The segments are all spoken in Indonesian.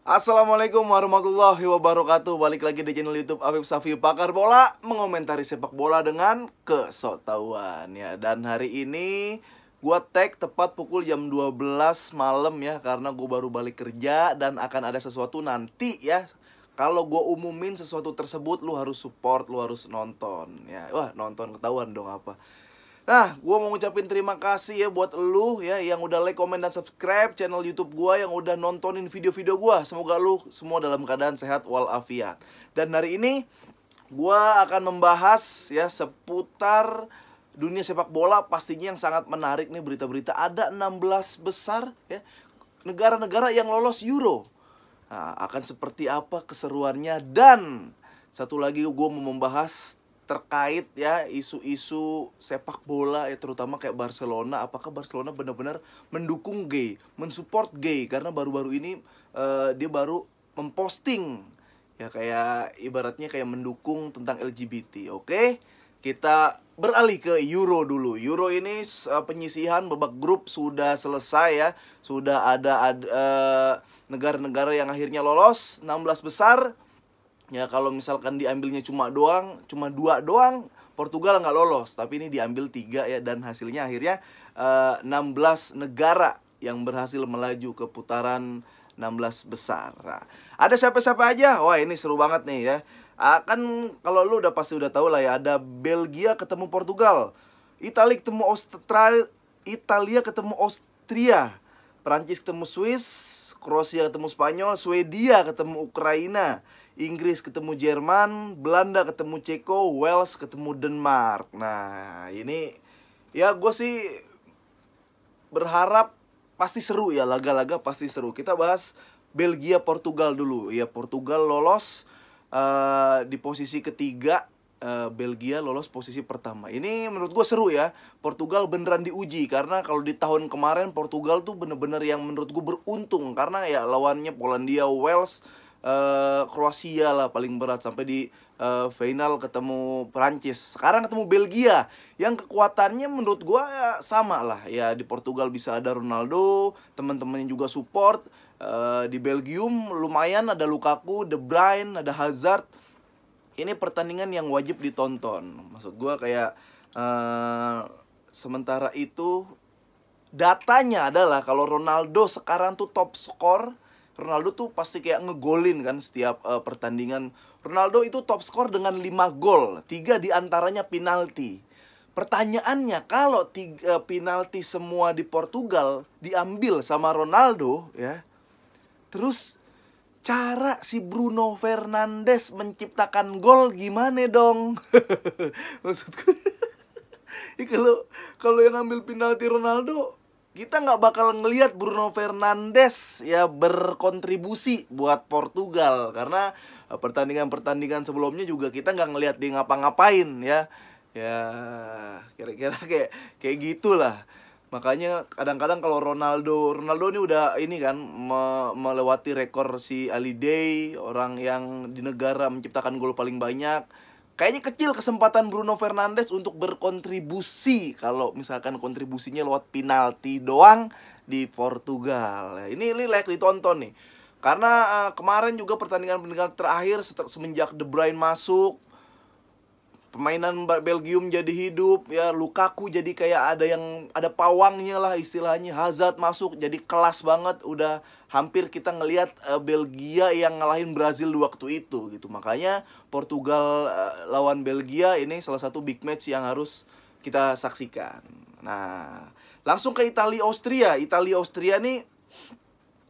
Assalamualaikum warahmatullahi wabarakatuh. Balik lagi di channel YouTube Afif Safi Pakar Bola, mengomentari sepak bola dengan kesotauan ya. Dan hari ini gua tag tepat pukul jam 12 malam ya, karena gua baru balik kerja dan akan ada sesuatu nanti ya. Kalau gua umumin sesuatu tersebut, lu harus support, lu harus nonton ya. Wah, nonton ketahuan dong apa. Nah, gue mau ngucapin terima kasih ya buat lu ya yang udah like, komen, dan subscribe channel YouTube gue, yang udah nontonin video-video gue. Semoga lu semua dalam keadaan sehat walafiat. Dan hari ini gue akan membahas ya seputar dunia sepak bola, pastinya yang sangat menarik nih berita-berita. Ada 16 besar ya negara-negara yang lolos Euro. Nah, akan seperti apa keseruannya. Dan satu lagi gue mau membahas terkait ya isu-isu sepak bola ya, terutama kayak Barcelona. Apakah Barcelona benar-benar mendukung gay, mensupport gay? Karena baru-baru ini dia baru memposting ya, kayak ibaratnya kayak mendukung tentang LGBT. Oke, kita beralih ke Euro dulu. Euro ini penyisihan babak grup sudah selesai ya. Sudah ada negara-negara yang akhirnya lolos 16 besar. Ya, kalau misalkan diambilnya cuma dua doang, Portugal nggak lolos. Tapi ini diambil 3 ya, dan hasilnya akhirnya 16 negara yang berhasil melaju ke putaran 16 besar. Nah, ada siapa-siapa aja? Wah, ini seru banget nih ya. Akan kalau lu pasti udah tahu lah ya, ada Belgia ketemu Portugal, Italia ketemu Austria, Prancis ketemu Swiss, Kroasia ketemu Spanyol, Swedia ketemu Ukraina, Inggris ketemu Jerman, Belanda ketemu Ceko, Wales ketemu Denmark. Nah, ini ya gue sih berharap pasti seru ya, laga-laga pasti seru. Kita bahas Belgia Portugal dulu. Ya, Portugal lolos di posisi ketiga, Belgia lolos posisi pertama. Ini menurut gue seru ya. Portugal beneran diuji, karena kalau di tahun kemarin Portugal tuh bener-bener yang menurut gue beruntung, karena ya lawannya Polandia, Wales, Kroasia lah paling berat, sampai di final ketemu Prancis. Sekarang ketemu Belgia yang kekuatannya menurut gua ya sama lah ya. Di Portugal bisa ada Ronaldo, teman-temannya juga support. Di Belgium lumayan ada Lukaku, De Bruyne, ada Hazard. Ini pertandingan yang wajib ditonton. Maksud gua kayak sementara itu datanya adalah kalau Ronaldo sekarang tuh top skor. Ronaldo tuh pasti kayak ngegolin kan setiap pertandingan. Ronaldo itu top skor dengan 5 gol, 3 diantaranya penalti. Pertanyaannya, kalau 3 penalti semua di Portugal diambil sama Ronaldo ya, terus cara si Bruno Fernandes menciptakan gol gimana dong? Maksudku ya, kalau yang ambil penalti Ronaldo, kita nggak bakal ngelihat Bruno Fernandes ya berkontribusi buat Portugal. Karena pertandingan-pertandingan sebelumnya juga kita nggak ngelihat dia ngapa-ngapain ya. Ya, kira-kira kayak gitulah. Makanya kadang-kadang kalau Ronaldo ini udah ini kan melewati rekor si Ali Day, orang yang di negara menciptakan gol paling banyak. Kayaknya kecil kesempatan Bruno Fernandes untuk berkontribusi kalau misalkan kontribusinya lewat penalti doang di Portugal. Ini layak ditonton nih. Karena kemarin juga pertandingan terakhir semenjak De Bruyne masuk, permainan Belgium jadi hidup ya. Lukaku jadi kayak ada pawangnya lah istilahnya. Hazard masuk jadi kelas banget. Udah hampir kita ngelihat Belgia yang ngalahin Brazil di waktu itu gitu. Makanya Portugal lawan Belgia ini salah satu big match yang harus kita saksikan. Nah, langsung ke Italia Austria. Italia Austria nih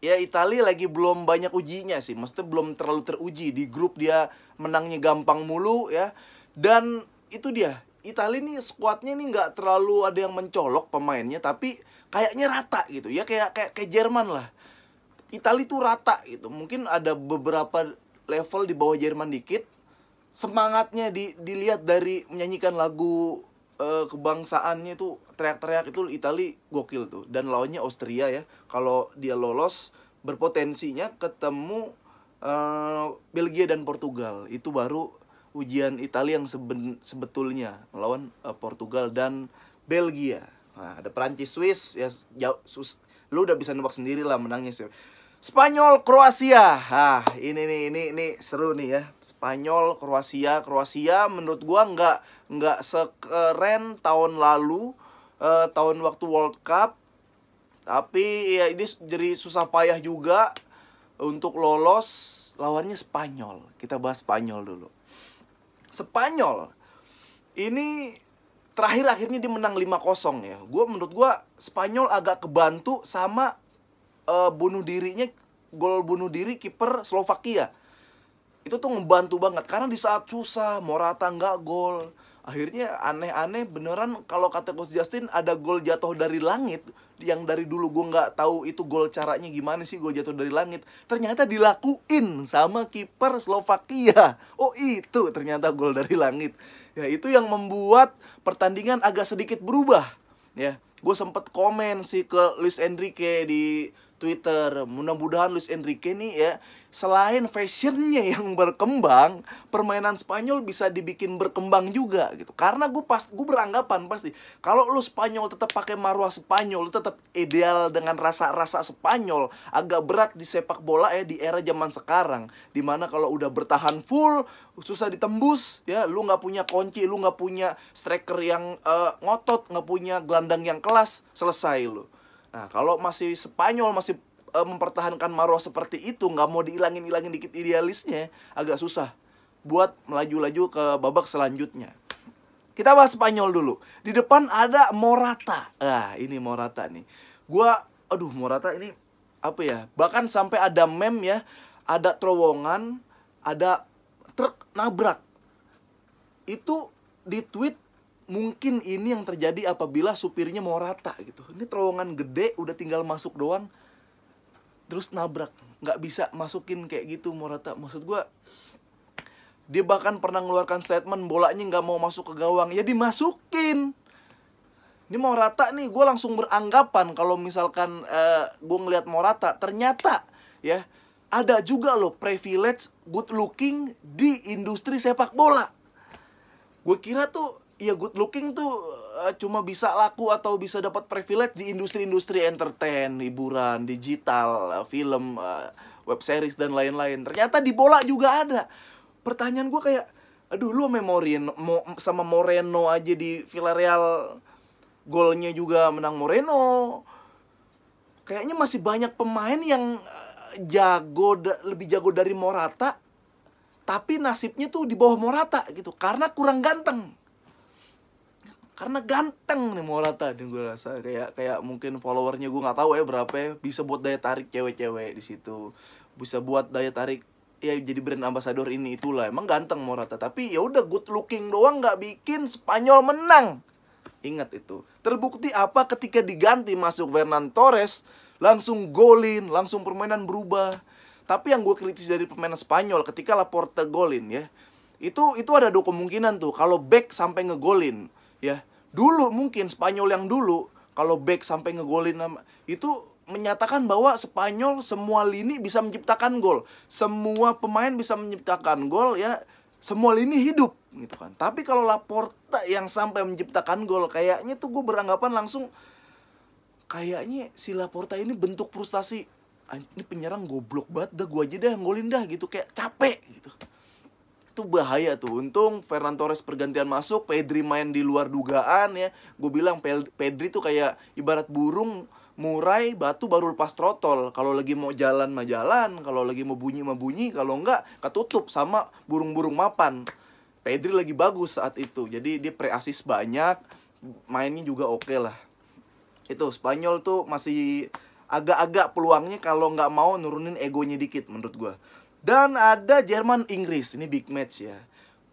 ya, Italia lagi belum banyak ujinya sih. Maksudnya belum terlalu teruji. Di grup dia menangnya gampang mulu ya. Dan itu dia, Italia nih skuadnya nih nggak terlalu ada yang mencolok pemainnya, tapi kayaknya rata gitu ya, kayak Jerman lah. Italia tuh rata gitu. Mungkin ada beberapa level di bawah Jerman dikit. Semangatnya dilihat dari menyanyikan lagu kebangsaannya tuh, teriak-teriak itu Italia gokil tuh. Dan lawannya Austria ya. Kalau dia lolos, berpotensinya ketemu Belgia dan Portugal. Itu baru ujian Italia yang sebetulnya melawan Portugal dan Belgia. Nah, ada Prancis, Swiss ya, lu udah bisa nebak sendiri lah menangnya sih. Spanyol Kroasia. Ini seru nih ya. Spanyol Kroasia. Kroasia menurut gua nggak sekeren tahun lalu, tahun waktu World Cup. Tapi ya ini jadi susah payah juga untuk lolos. Lawannya Spanyol. Kita bahas Spanyol dulu. Spanyol ini terakhir akhirnya dia menang 5-0 ya. Menurut gua Spanyol agak kebantu sama gol bunuh diri kiper Slovakia. Itu tuh ngebantu banget karena di saat susah Morata nggak gol. Akhirnya aneh-aneh beneran, kalau kata Coach Justin ada gol jatuh dari langit. Yang dari dulu gue nggak tahu itu gol caranya gimana sih, gol jatuh dari langit. Ternyata dilakuin sama kiper Slovakia. Oh itu ternyata gol dari langit. Ya itu yang membuat pertandingan agak sedikit berubah. Ya, gue sempet komen sih ke Luis Enrique di Twitter. Mudah-mudahan Luis Enrique nih ya, selain fashionnya yang berkembang, permainan Spanyol bisa dibikin berkembang juga gitu. Karena gue beranggapan pasti kalau lu Spanyol tetap pakai marwah Spanyol, lu tetap ideal dengan rasa-rasa Spanyol, agak berat di sepak bola ya di era zaman sekarang, dimana kalau udah bertahan full susah ditembus ya, lu nggak punya kunci, lu nggak punya striker yang ngotot, nggak punya gelandang yang kelas, selesai lu. Nah, kalau masih Spanyol masih mempertahankan marwah seperti itu, nggak mau dihilangin dikit idealisnya, agak susah buat melaju-laju ke babak selanjutnya. Kita bahas Spanyol dulu. Di depan ada Morata. Ini Morata nih. Morata ini apa ya? Bahkan sampai ada meme ya, ada terowongan, ada truk nabrak. Itu di tweet. Mungkin ini yang terjadi apabila supirnya Morata gitu. Ini terowongan gede, udah tinggal masuk doang, terus nabrak. Nggak bisa masukin kayak gitu Morata. Maksud gue, dia bahkan pernah ngeluarkan statement bolanya nggak mau masuk ke gawang, ya dimasukin. Ini Morata nih, gue langsung beranggapan kalau misalkan gue ngeliat Morata, ternyata ya ada juga loh privilege good looking di industri sepak bola. Gue kira tuh ya good looking tuh cuma bisa laku atau bisa dapat privilege di industri-industri entertain, hiburan, digital, film, web series dan lain-lain. Ternyata di bola juga ada. Pertanyaan gue kayak, aduh lu sama Moreno aja di Villarreal, golnya juga menang Moreno. Kayaknya masih banyak pemain yang lebih jago dari Morata, tapi nasibnya tuh di bawah Morata gitu, karena kurang ganteng. Karena ganteng nih Morata nih, gue rasa kayak mungkin followernya gue nggak tahu ya berapa ya, bisa buat daya tarik cewek-cewek di situ, bisa buat daya tarik ya jadi brand ambassador ini itulah. Emang ganteng Morata, tapi ya udah good looking doang nggak bikin Spanyol menang. Ingat itu. Terbukti apa ketika diganti masuk Ferran Torres, langsung golin, langsung permainan berubah. Tapi yang gue kritis dari permainan Spanyol ketika Laporte golin ya, itu ada dua kemungkinan tuh kalau back sampai ngegolin ya. Dulu mungkin Spanyol yang dulu kalau back sampai ngegolin itu menyatakan bahwa Spanyol semua lini bisa menciptakan gol, semua pemain bisa menciptakan gol ya, semua lini hidup gitu kan. Tapi kalau Laporte yang sampai menciptakan gol, kayaknya tuh gue beranggapan langsung kayaknya si Laporte ini bentuk frustasi. Ini penyerang goblok banget, dah gue aja dah yang golin dah gitu, kayak capek gitu. Itu bahaya tuh. Untung Ferran Torres pergantian masuk, Pedri main di luar dugaan ya. Gue bilang Pedri tuh kayak ibarat burung murai batu baru lepas trotol. Kalau lagi mau jalan mah jalan, kalau lagi mau bunyi mah bunyi, kalau enggak ketutup sama burung-burung mapan. Pedri lagi bagus saat itu, jadi dia pre-assist banyak, mainnya juga oke lah. Itu Spanyol tuh masih agak-agak peluangnya kalau nggak mau nurunin egonya dikit menurut gue. Dan ada Jerman-Inggris, ini big match ya.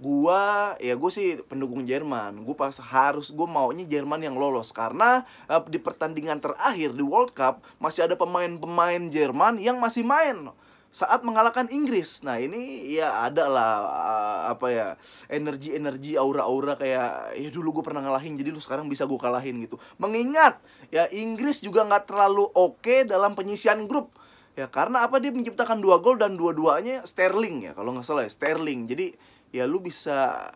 Gue sih pendukung Jerman. Gue maunya Jerman yang lolos. Karena di pertandingan terakhir di World Cup masih ada pemain-pemain Jerman yang masih main saat mengalahkan Inggris. Nah ini ya ada lah energi-energi, aura-aura kayak ya dulu gue pernah ngalahin, jadi lu sekarang bisa gue kalahin gitu. Mengingat ya Inggris juga nggak terlalu oke dalam penyisian grup. Ya karena dia menciptakan 2 gol dan dua-duanya Sterling ya, kalau nggak salah ya, Sterling. Jadi ya lu bisa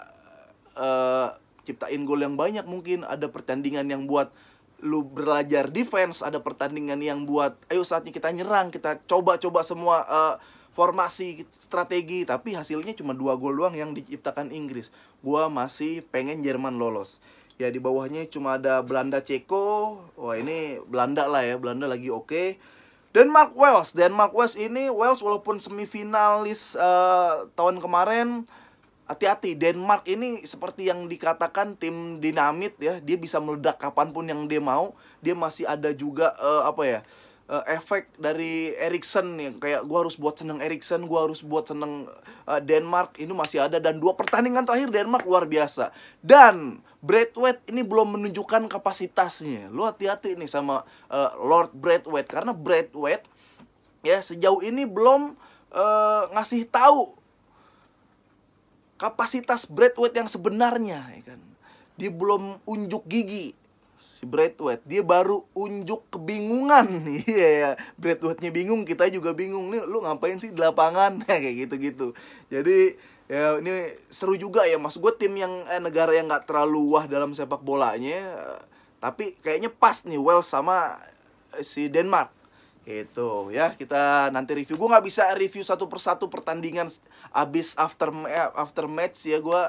ciptain gol yang banyak, mungkin ada pertandingan yang buat lu belajar defense, ada pertandingan yang buat ayo saatnya kita nyerang, kita coba-coba semua formasi, strategi, tapi hasilnya cuma 2 gol doang yang diciptakan Inggris. Gua masih pengen Jerman lolos. Ya di bawahnya cuma ada Belanda, Ceko. Wah ini Belanda lah ya, Belanda lagi oke. Denmark, Wales ini walaupun semifinalis tahun kemarin, hati-hati. Denmark ini seperti yang dikatakan tim dinamit ya, dia bisa meledak kapanpun yang dia mau. Dia masih ada juga efek dari Eriksen nih, kayak gue harus buat seneng Eriksen, gue harus buat seneng Denmark, ini masih ada. Dan 2 pertandingan terakhir Denmark luar biasa. Dan Braithwaite ini belum menunjukkan kapasitasnya. Lu hati-hati nih sama Lord Braithwaite, karena Braithwaite ya sejauh ini belum ngasih tahu kapasitas Braithwaite yang sebenarnya, ya kan. Dia belum unjuk gigi si Braithwaite, dia baru unjuk kebingungan. Iya ya, Braithwaite-nya bingung, kita juga bingung nih, lu ngapain sih di lapangan? Kayak gitu-gitu. Jadi ya ini seru juga ya, maksud gue tim yang negara yang nggak terlalu wah dalam sepak bolanya, tapi kayaknya pas nih Wales sama si Denmark. Itu ya, kita nanti review. Gue nggak bisa review satu persatu pertandingan abis after match ya, gue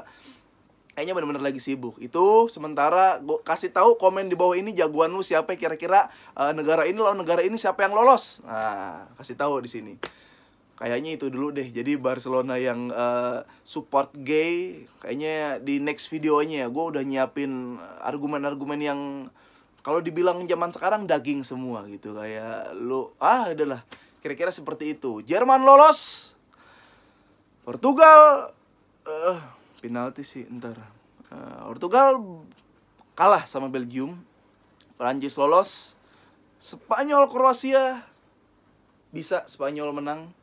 kayaknya bener-bener lagi sibuk. Itu sementara gue kasih tahu komen di bawah ini jagoan lu siapa kira-kira, negara ini lawan negara ini siapa yang lolos. Nah, kasih tahu di sini. Kayaknya itu dulu deh. Jadi Barcelona yang support gay, kayaknya di next videonya gue udah nyiapin argumen-argumen yang kalau dibilang zaman sekarang daging semua gitu. Kayak lu, adalah kira-kira seperti itu. Jerman lolos, Portugal penalti sih ntar. Portugal kalah sama Belgium. Prancis lolos. Spanyol Kroasia, bisa Spanyol menang.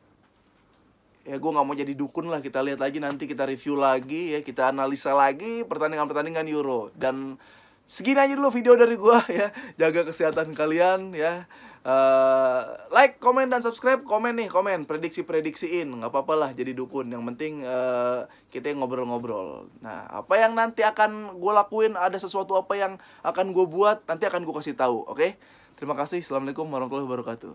Ya gue gak mau jadi dukun lah, kita lihat lagi nanti, kita review lagi ya, kita analisa lagi pertandingan-pertandingan Euro. Dan segini aja dulu video dari gue ya. Jaga kesehatan kalian ya. Like, komen, dan subscribe. Komen prediksi-prediksiin. Gak apa-apa lah jadi dukun. Yang penting kita ngobrol-ngobrol. Nah, apa yang nanti akan gue lakuin, ada sesuatu apa yang akan gue buat, nanti akan gue kasih tahu. Oke? Terima kasih. Assalamualaikum warahmatullahi wabarakatuh.